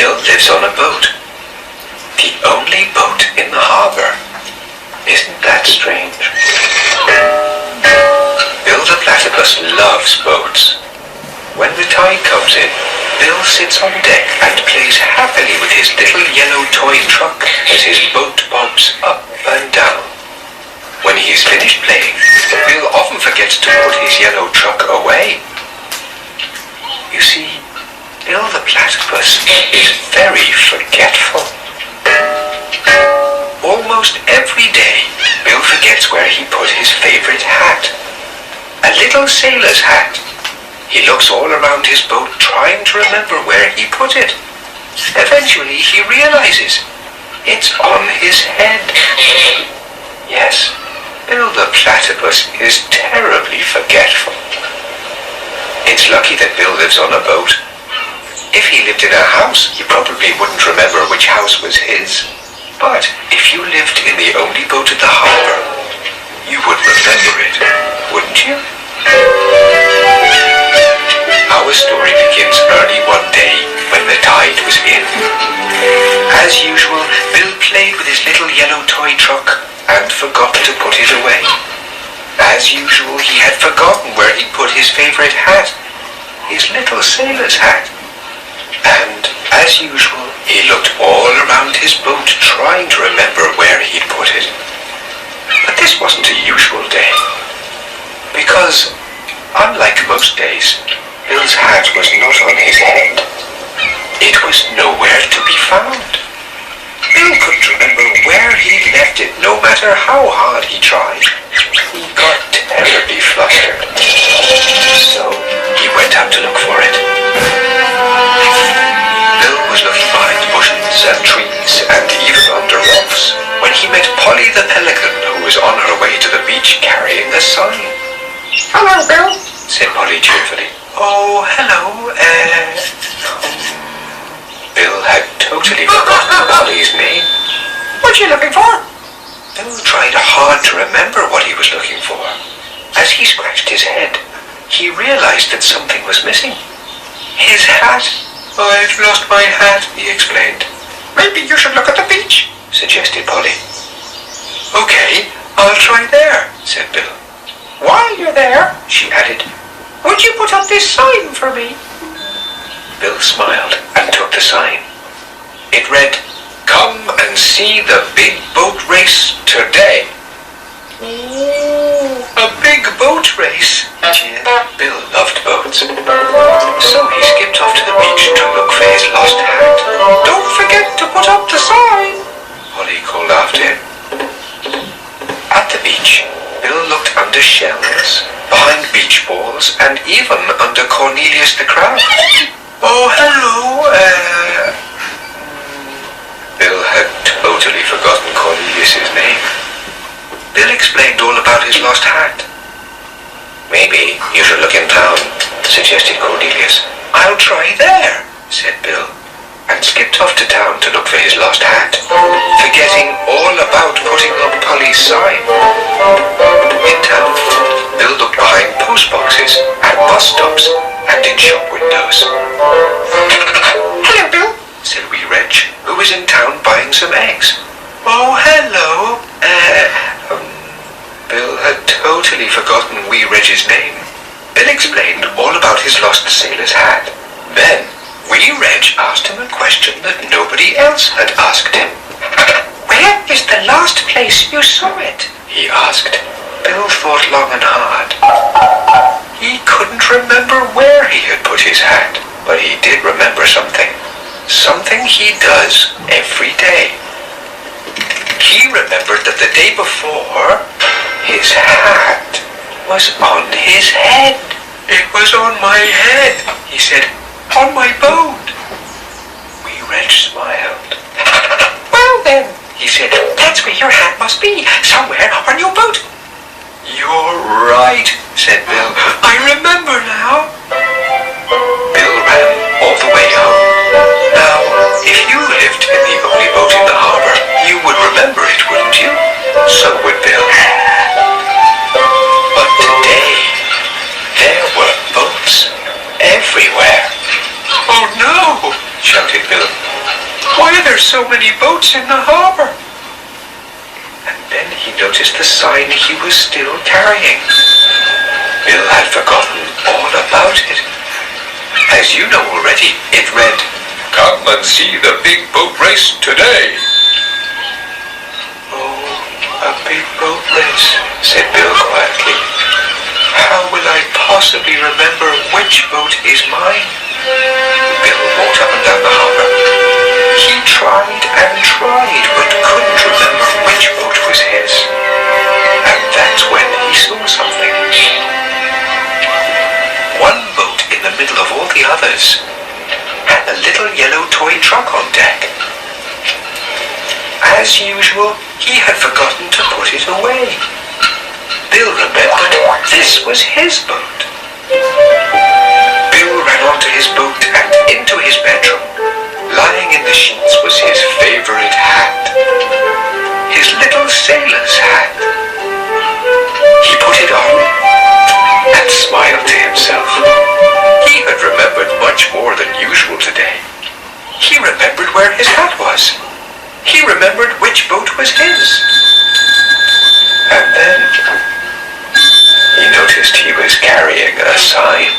Bill lives on a boat. The only boat in the harbor. Isn't that strange? Bill the platypus loves boats. When the tide comes in, Bill sits on deck and plays happily with his little yellow toy truck as his boat bobs up and down. When he is finished playing, Bill often forgets to put his yellow truck away. You see, Bill the platypus is very forgetful. Almost every day, Bill forgets where he put his favorite hat. A little sailor's hat. He looks all around his boat trying to remember where he put it. Eventually he realizes it's on his head. Yes, Bill the platypus is terribly forgetful. It's lucky that Bill lives on a boat. If he lived in a house, he probably wouldn't remember which house was his. But if you lived in the only boat at the harbor, you would remember it, wouldn't you? Our story begins early one day when the tide was in. As usual, Bill played with his little yellow toy truck and forgot to put it away. As usual, he had forgotten where he put his favorite hat, his little sailor's hat. And as usual, he looked all around his boat trying to remember where he'd put it. But this wasn't a usual day, because unlike most days, Bill's hat was not on his head. It was nowhere to be found. Bill couldn't remember where he'd left it, no matter how hard he tried. He got terribly flustered. So he went out to look for it. Bill was looking behind bushes and trees and even under rocks when he met Polly the pelican, who was on her way to the beach carrying a sign. Hello, Bill, said Polly cheerfully. Oh, hello, Bill had totally forgotten Polly's name. what you looking for? Bill tried hard to remember what he was looking for. As he scratched his head, he realized that something was missing. His hat. I've lost my hat, he explained. Maybe you should look at the beach, suggested Polly. Okay, I'll try there, said Bill. While you're there, She added. would you put up this sign for me? Bill smiled and took the sign. It read, "Come and see the big boat race today." Ooh. A big boat race? Bill loved boats. So he skipped off to the beach to look for his lost hat. Don't forget to put up the sign. Polly called after him. At the beach, Bill looked under shells, behind beach balls, and even under Cornelius the crab. Oh, hello, Bill had totally forgotten Cornelius's name. Bill explained all about his lost hat. Maybe you should look in town, suggested Cornelius. I'll try there, said Bill, and skipped off to town to look for his lost hat, forgetting all about putting up Polly's sign. In town, Bill looked behind post boxes, at bus stops, and in shop windows. Hello, Bill, said wee Reg, who was in town buying some eggs. Oh, hello, Bill had totally forgotten wee Reg's name. Bill explained all about his lost sailor's hat. Then, wee Reg asked him a question that nobody else had asked him. where is the last place you saw it? He asked. Bill thought long and hard. He couldn't remember where he had put his hat, but he did remember something. Something he does every day. He remembered that the day before, his hat was on his head. It was on my head, he said. On my boat. Wee Reg smiled. Well then, He said, that's where your hat must be, somewhere on your boat. You're right, said Bill. I remember now. Bill ran all the way home. Now, if you lived in the only boat in the harbor, you would remember it, wouldn't you? So would Bill. But today, there were boats everywhere. Oh no, shouted Bill. so many boats in the harbor. And then he noticed the sign he was still carrying. Bill had forgotten all about it. As you know already, it read, "Come and see the big boat race today." "Oh, a big boat race," said Bill quietly. "How will I possibly remember which boat is mine?" Bill walked up and down the harbor. He tried and tried, but couldn't remember which boat was his. And that's when he saw something. One boat in the middle of all the others had a little yellow toy truck on deck. As usual, he had forgotten to put it away. Bill remembered this was his boat. Bill ran onto his boat and into his bedroom. Lying in the sheets was his favorite hat. His little sailor's hat. He put it on and smiled to himself. He had remembered much more than usual today. He remembered where his hat was. He remembered which boat was his. And then he noticed he was carrying a sign.